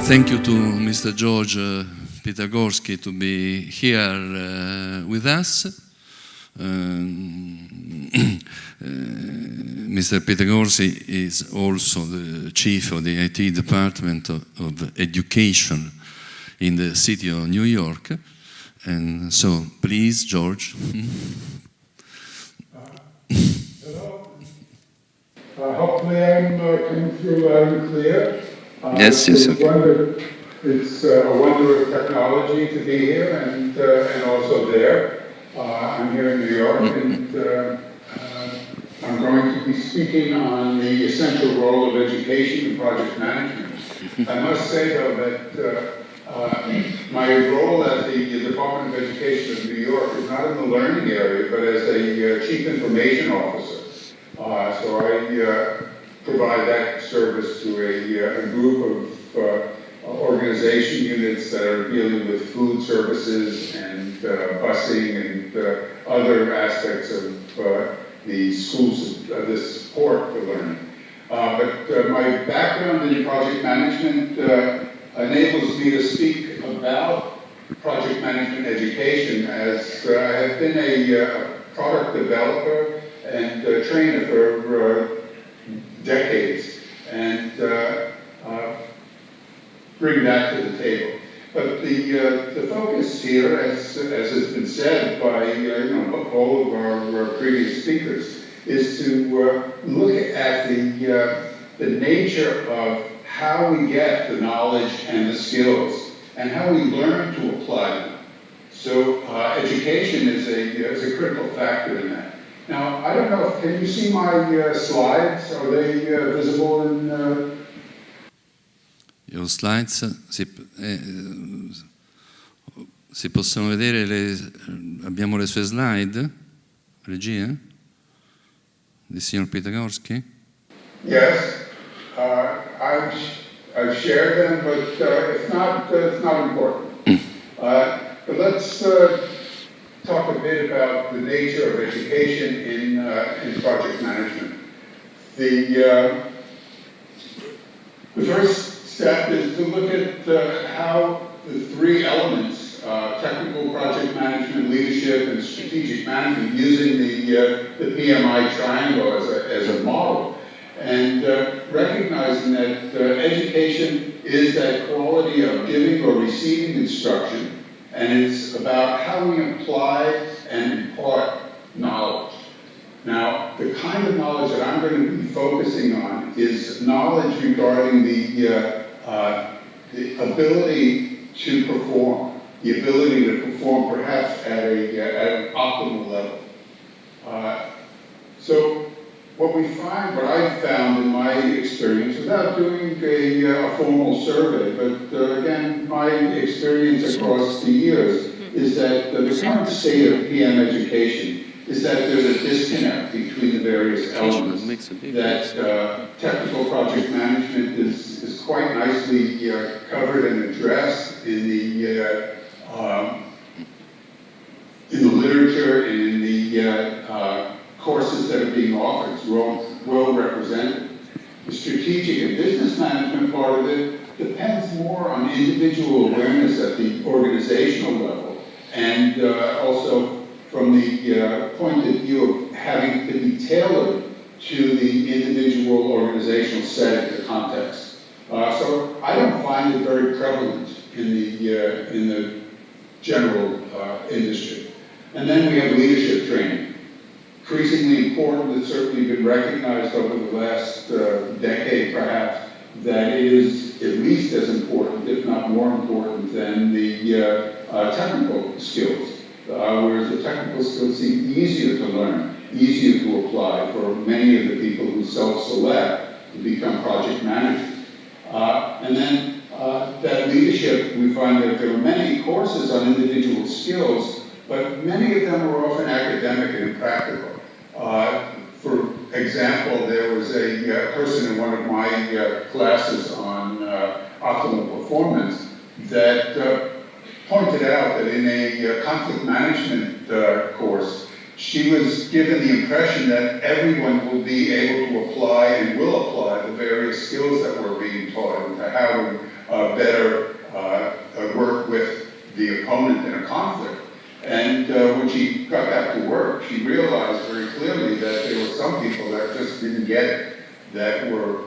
Thank you to Mr. George Pitagorsky to be here with us. Mr. Pitagorsky is also the chief of the IT department of education in the city of New York. And so, please, George. Hello. Hopefully I'm coming through loud and clear. Yes, okay. It's a wonder of technology to be here and also there. I'm here in New York and I'm going to be speaking on the essential role of education in project management. I must say though that my role as the Department of Education of New York is not in the learning area, but as a Chief Information Officer. So I provide that service to a group of organization units that are dealing with food services and busing and other aspects of the schools, the support for learning. But my background in project management enables me to speak about project management education, as I have been a product developer and trainer for decades, and bring that to the table. But the focus here, as has been said by all of our previous speakers, is to look at the nature of how we get the knowledge and the skills, and how we learn to apply them. So education is a critical factor in that. Now, I don't know, can you see my slides? Are they visible in... Your slides, si possono vedere, abbiamo le sue slide, regia, di signor Pitagorsky? Yes, I've shared them, but it's not important. But let's talk a bit about the nature of education in project management. The first step is to look at how the three elements, technical project management, leadership, and strategic management, using the PMI triangle as a model, and recognizing that education is that quality of giving or receiving instruction, and it's about how we apply and impart knowledge. Now, the kind of knowledge that I'm going to be focusing on is knowledge regarding the ability to perform, the ability to perform perhaps at an optimal level. So what I've found in my experience, without doing a formal survey, but again, my experience across the years, is that the current state of PM education is that there's a disconnect between the various elements, that technical project management is quite nicely covered and addressed in the literature and in the courses that are being offered. It's well represented. The strategic and business management part of it depends more on individual awareness at the organizational level, and also from the point of view of having to be tailored to the individual organizational setting, the context. So I don't find it very prevalent in the general industry. And then we have leadership training. Increasingly important, it's certainly been recognized over the last decade perhaps, that it is at least as important, if not more important, than the technical skills. Whereas the technical skills seem easier to learn, easier to apply for many of the people who self-select to become project managers. And then that leadership, we find that there are many courses on individual skills, but many of them are often academic and impractical. For example, there was a person in one of my classes on optimal performance that pointed out that in a conflict management course, she was given the impression that everyone will be able to apply and will apply the various skills that were being taught, and how to better work with the opponent in a conflict. And when she got back to work, she realized very clearly that there were some people that just didn't get it, that were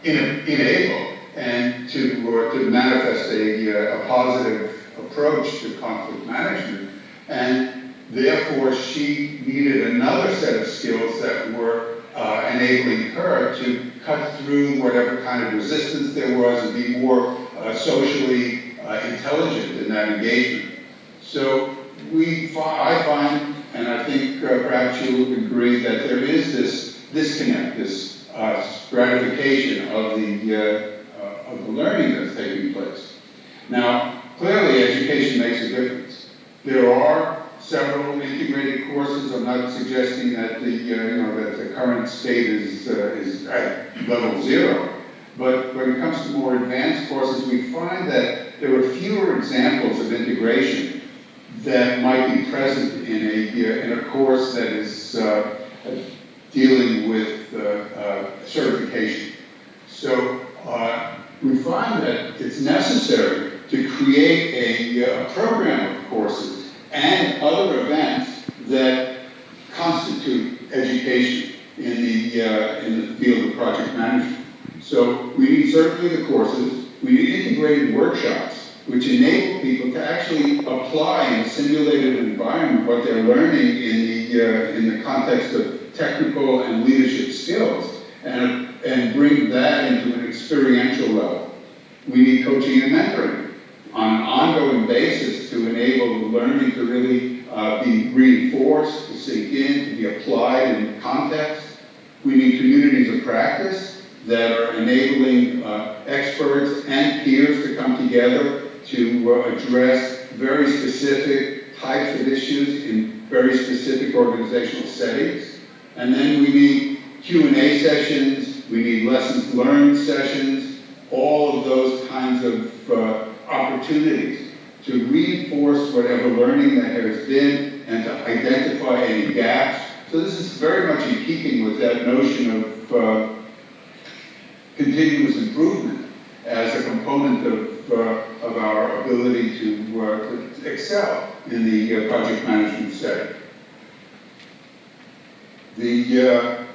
unable, and to manifest a positive approach to conflict management. And therefore, she needed another set of skills that were enabling her to cut through whatever kind of resistance there was and be more socially intelligent in that engagement. So I find, and I think perhaps you would agree, that there is this disconnect, this stratification of the learning that's taking place. Now, clearly education makes a difference. There are several integrated courses. I'm not suggesting that that the current state is at level 0. But when it comes to more advanced courses, we find that there are fewer examples of integration that might be present in a course that is dealing with certification. So we find that it's necessary to create a program of courses and other events that constitute education in the field of project management. So we need certainly the courses. We need integrated workshops, which enable people to actually apply in a simulated environment what they're learning in the context of technical and leadership skills, and bring that into an experiential level. We need coaching and mentoring on an ongoing basis to enable the learning to really be reinforced, to sink in, to be applied in context. We need communities of practice that are enabling experts and peers to come together to address very specific types of issues in very specific organizational settings. And then we need Q&A sessions, we need lessons learned sessions, all of those kinds of opportunities to reinforce whatever learning that has been and to identify any gaps. So this is very much in keeping with that notion of continuous improvement as a component of our ability to excel in the project management setting. The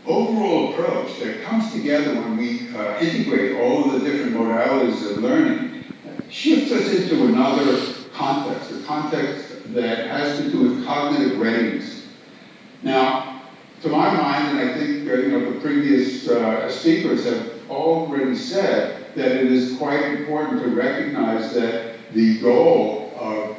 overall approach that comes together when we integrate all of the different modalities of learning shifts us into another context, a context that has to do with cognitive readiness. Now, to my mind, and I think the previous speakers have already said that it is quite important to recognize that the goal of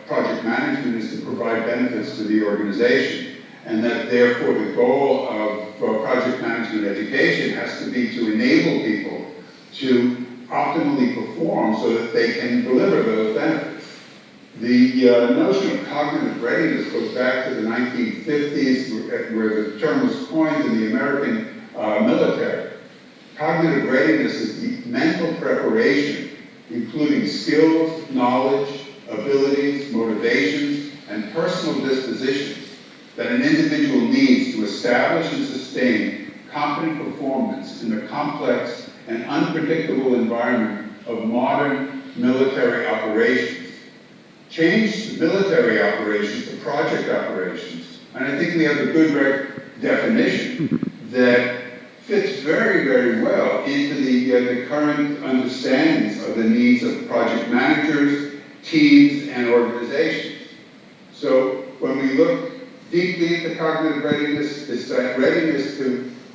project management is to provide benefits to the organization, and that therefore the goal of project management education has to be to enable people to optimally perform so that they can deliver those benefits. The notion of cognitive readiness goes back to the 1950s, where the term was coined in the American military. Cognitive readiness is the mental preparation, including skills, knowledge, abilities, motivations, and personal dispositions that an individual needs to establish and sustain competent performance in the complex and unpredictable environment of modern military operations. Change military operations to project operations, and I think we have a good definition that fits very, very well into the current understandings of the needs of project managers, teams, and organizations. So when we look deeply at the cognitive readiness, it's that readiness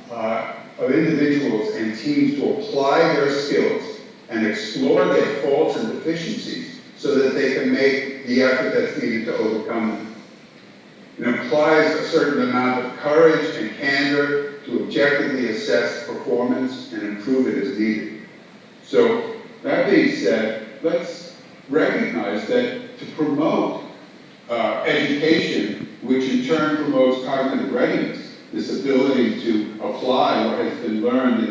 of individuals and teams to apply their skills and explore their faults and deficiencies so that they can make the effort that's needed to overcome them. It implies a certain amount of courage and candor to objectively assess performance and improve it as needed. So, that being said, let's recognize that to promote education, which in turn promotes cognitive readiness, this ability to apply what has been learned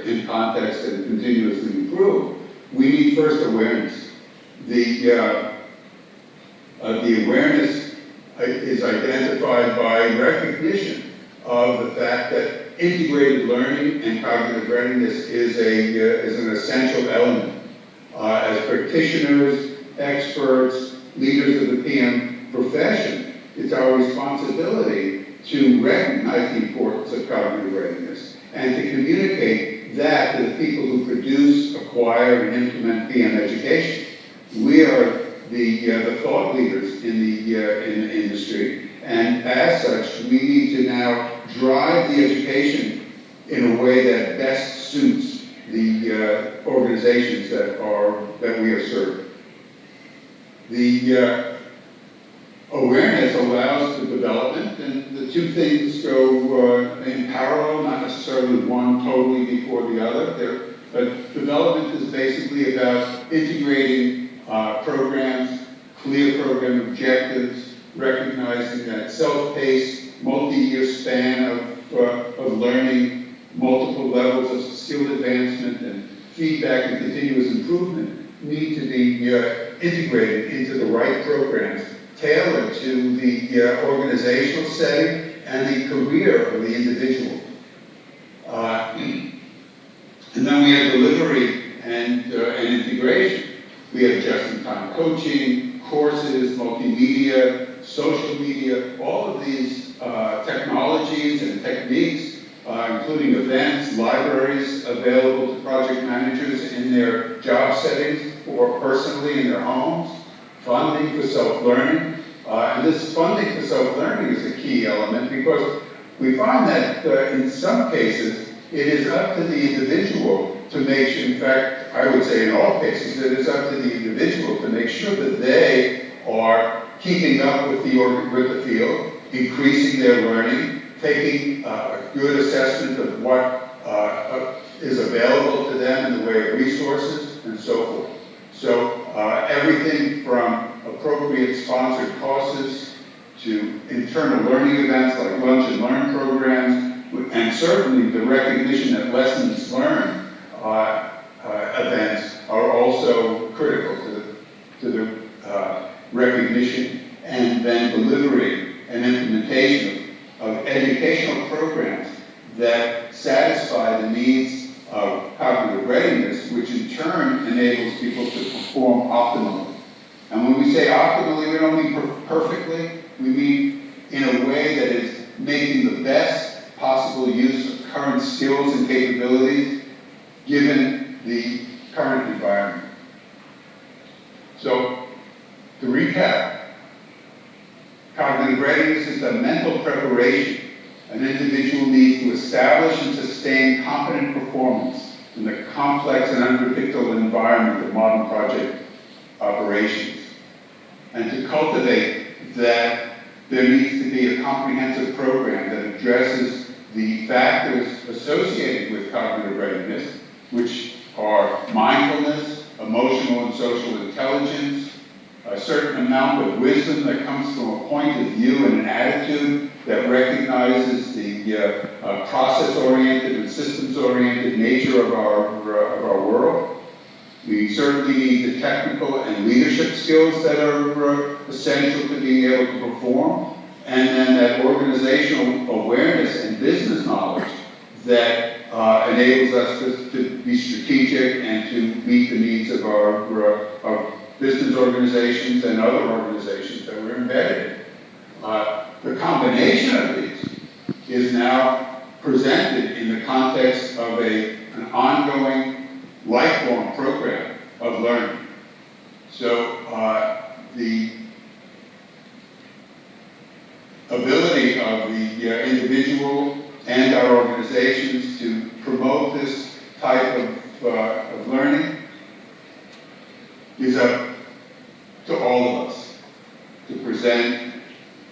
in context and continuously improve, we need first awareness. The awareness is identified by recognition of the fact that integrated learning and cognitive readiness is an essential element. As practitioners, experts, leaders of the PM profession, it's our responsibility to recognize the importance of cognitive readiness and to communicate that to the people who produce, acquire, and implement PM education. We are the thought leaders in the industry, and as such, we need to now drive the education in a way that best suits the organizations that we are serving. The awareness allows the development, and the two things go in parallel, not necessarily one totally before the other. But development is basically about integrating programs, clear program objectives, recognizing that self-paced, multi-year span of learning, multiple levels of skill advancement and feedback and continuous improvement need to be integrated into the right programs, tailored to the organizational setting and the career of the individual. And then we have delivery and integration. We have just-in-time coaching, courses, multimedia, social media, all of these technologies and techniques, including events, libraries available to project managers in their job settings or personally in their homes, funding for self-learning. And this funding for self-learning is a key element because we find that in some cases, it is up to the individual to make sure, in fact, I would say in all cases, it is up to the individual to make sure that they are keeping up with the field, increasing their learning, taking a good assessment of what is available to them in the way of resources, and so forth. So everything from appropriate sponsored courses to internal learning events like lunch and learn programs, and certainly the recognition that lessons learned events are also critical to the recognition and then delivery and implementation of educational programs that satisfy the needs of cognitive readiness, which in turn enables people to perform optimally. And when we say optimally, we don't mean perfectly, we mean in a way that is making the best possible use of current skills and capabilities given the current environment. So, to recap, cognitive readiness is the mental preparation an individual needs to establish and sustain competent performance in the complex and unpredictable environment of modern project operations. And to cultivate that, there needs to be a comprehensive program that addresses the factors associated with cognitive readiness, which are mindfulness, emotional and social intelligence, a certain amount of wisdom that comes from a point of view and an attitude that recognizes the process-oriented and systems-oriented nature of our world. We certainly need the technical and leadership skills that are essential to being able to perform, and then that organizational awareness and business knowledge that enables us to be strategic and to meet the needs of our business organizations and other organizations that we're embedded in. The combination of these is now presented in the context of an ongoing, lifelong program of learning. So the ability of the individual and our organizations to promote this type of learning is up to all of us to present,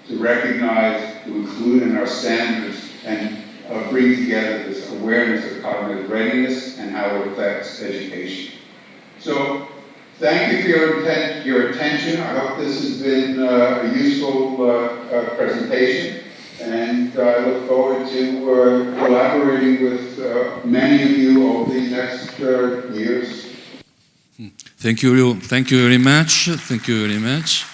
to recognize, to include in our standards, and bring together this awareness of cognitive readiness and how it affects education. So, thank you for your attention. I hope this has been a useful presentation, and I look forward to collaborating with many of you over the next years. Thank you very much. Thank you very much.